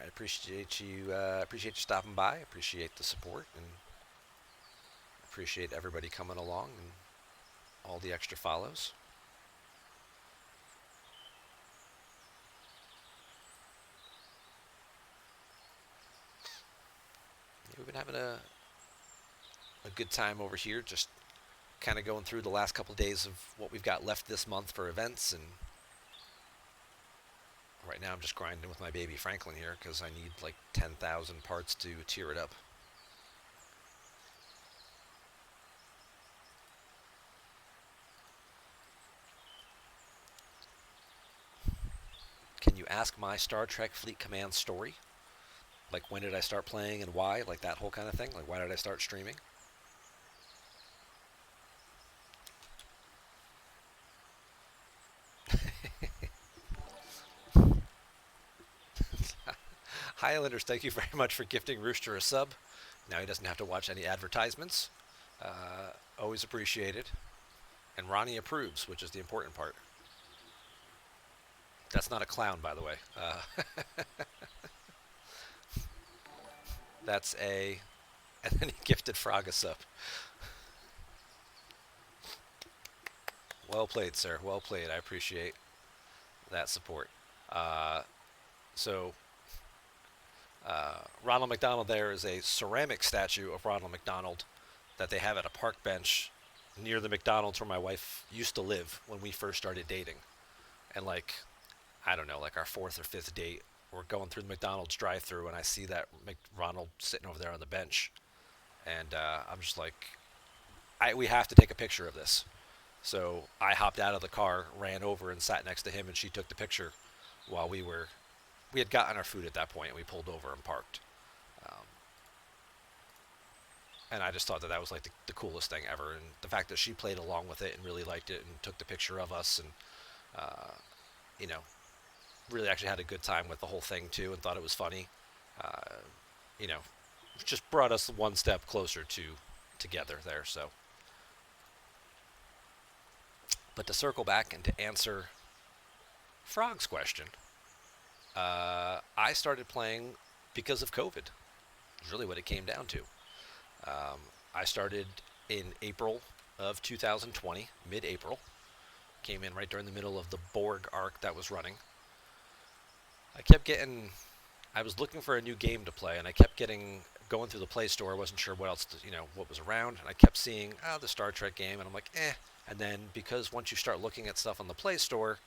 I appreciate you stopping by. Appreciate the support and appreciate everybody coming along and all the extra follows. Yeah, we've been having a good time over here, just kind of going through the last couple of days of what we've got left this month for events. And right now I'm just grinding with my baby Franklin here because I need like 10,000 parts to tear it up. Can you ask my Star Trek Fleet Command story? Like, when did I start playing and why? Like, that whole kind of thing? Like, why did I start streaming? Highlanders, thank you very much for gifting Rooster a sub. Now he doesn't have to watch any advertisements. Always appreciated. And Ronnie approves, which is the important part. That's not a clown, by the way. That's a. And then he gifted Frog a sub. Well played, sir. Well played. I appreciate that support. Uh, so, Ronald McDonald there is a ceramic statue of Ronald McDonald that they have at a park bench near the McDonald's where my wife used to live when we first started dating. And like, I don't know, like our fourth or fifth date, we're going through the McDonald's drive-through, and I see that Ronald sitting over there on the bench, and I'm just like, we have to take a picture of this. So I hopped out of the car, ran over, and sat next to him, and she took the picture while we had gotten our food at that point, and we pulled over and parked. Um, and I just thought that that was like the coolest thing ever, and the fact that she played along with it and really liked it and took the picture of us, and uh, you know, really actually had a good time with the whole thing too, and thought it was funny. Uh, you know, just brought us one step closer to together there. So, but to circle back and to answer Frog's question, I started playing because of COVID. Is really what it came down to. I started in April of 2020, mid-April. Came in right during the middle of the Borg arc that was running. I kept getting. I was looking for a new game to play, and I kept getting going through the Play Store. I wasn't sure what else, what was around, and I kept seeing the Star Trek game, and I'm like, eh. And then because once you start looking at stuff on the Play Store,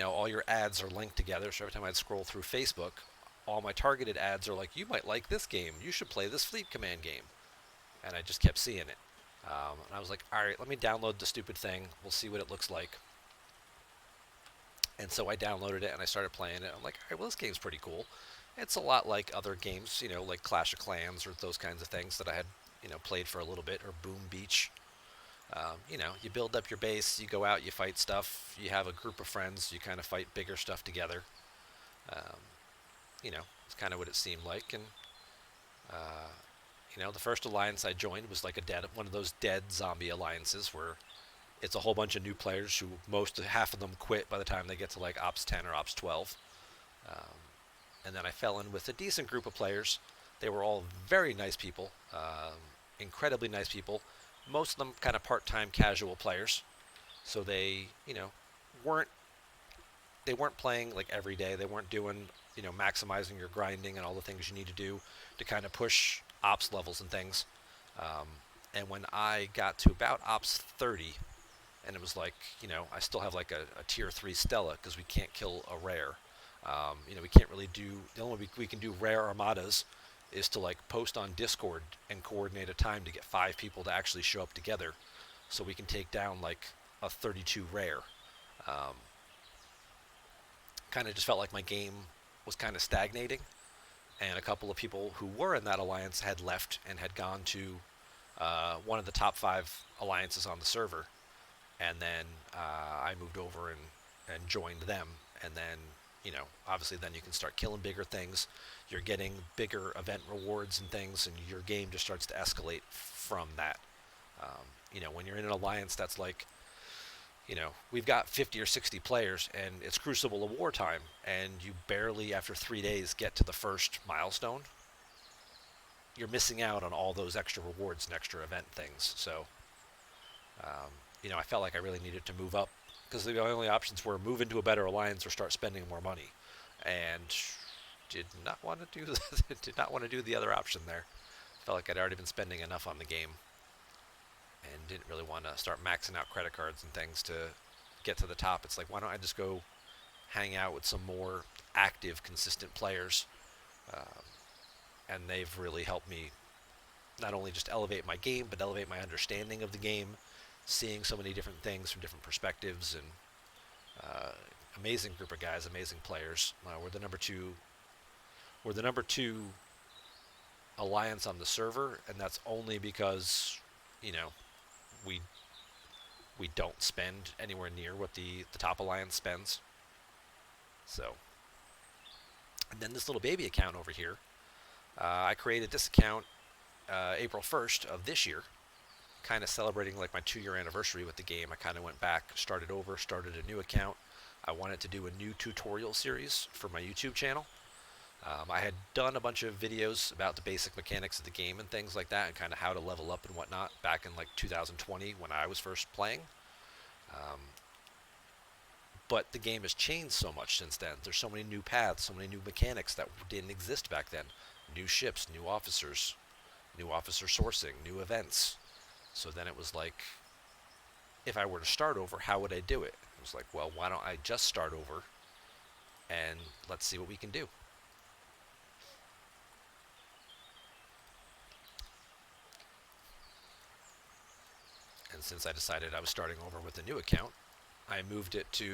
all your ads are linked together. So every time I'd scroll through Facebook, all my targeted ads are like, you might like this game. You should play this Fleet Command game. And I just kept seeing it. And I was like, all right, let me download the stupid thing. We'll see what it looks like. And so I downloaded it and I started playing it. I'm like, all right, well, this game's pretty cool. It's a lot like other games, like Clash of Clans or those kinds of things that I had, played for a little bit, or Boom Beach. You build up your base, you go out, you fight stuff, you have a group of friends, you kind of fight bigger stuff together. Um, it's kind of what it seemed like. And, the first alliance I joined was like one of those dead zombie alliances where it's a whole bunch of new players who half of them quit by the time they get to like Ops 10 or Ops 12. Um, and then I fell in with a decent group of players. They were all very nice people, incredibly nice people. Most of them kind of part-time casual players. So they, weren't they weren't playing like every day. They weren't doing, maximizing your grinding and all the things you need to do to kind of push ops levels and things. Um, and when I got to about Ops 30, and it was like, I still have like a tier 3 Stella because we can't kill a rare. We can't really do, the only way we can do rare armadas is to like post on Discord and coordinate a time to get 5 people to actually show up together so we can take down like a 32 rare. Um, Kind of just felt like my game was kind of stagnating, and a couple of people who were in that alliance had left and had gone to one of the top 5 alliances on the server, and then I moved over and joined them, and then obviously then you can start killing bigger things. You're getting bigger event rewards and things, and your game just starts to escalate from that. When you're in an alliance that's like We've got 50 or 60 players, and it's Crucible of War time, and you barely, after 3 days, get to the first milestone. You're missing out on all those extra rewards and extra event things. So, I felt like I really needed to move up because the only options were move into a better alliance or start spending more money, and did not want to do did not want to do the other option there. Felt like I'd already been spending enough on the game, and didn't really want to start maxing out credit cards and things to get to the top. It's like, why don't I just go hang out with some more active, consistent players? Um, and they've really helped me not only just elevate my game, but elevate my understanding of the game, seeing so many different things from different perspectives, and amazing group of guys, amazing players. We're the number two. We're the number two alliance on the server, and that's only because you know we we don't spend anywhere near what the top alliance spends. So, and then this little baby account over here, I created this account April 1st of this year, kind of celebrating like my 2-year anniversary with the game. I kind of went back, started over, started a new account. I wanted to do a new tutorial series for my YouTube channel. I had done a bunch of videos about the basic mechanics of the game and things like that, and kind of how to level up and whatnot back in like 2020 when I was first playing. Um, but the game has changed so much since then. There's so many new paths, so many new mechanics that didn't exist back then. New ships, new officers, new officer sourcing, new events. So then it was like, if I were to start over, how would I do it? It was like, well, why don't I just start over and let's see what we can do. And since I decided I was starting over with a new account, I moved it to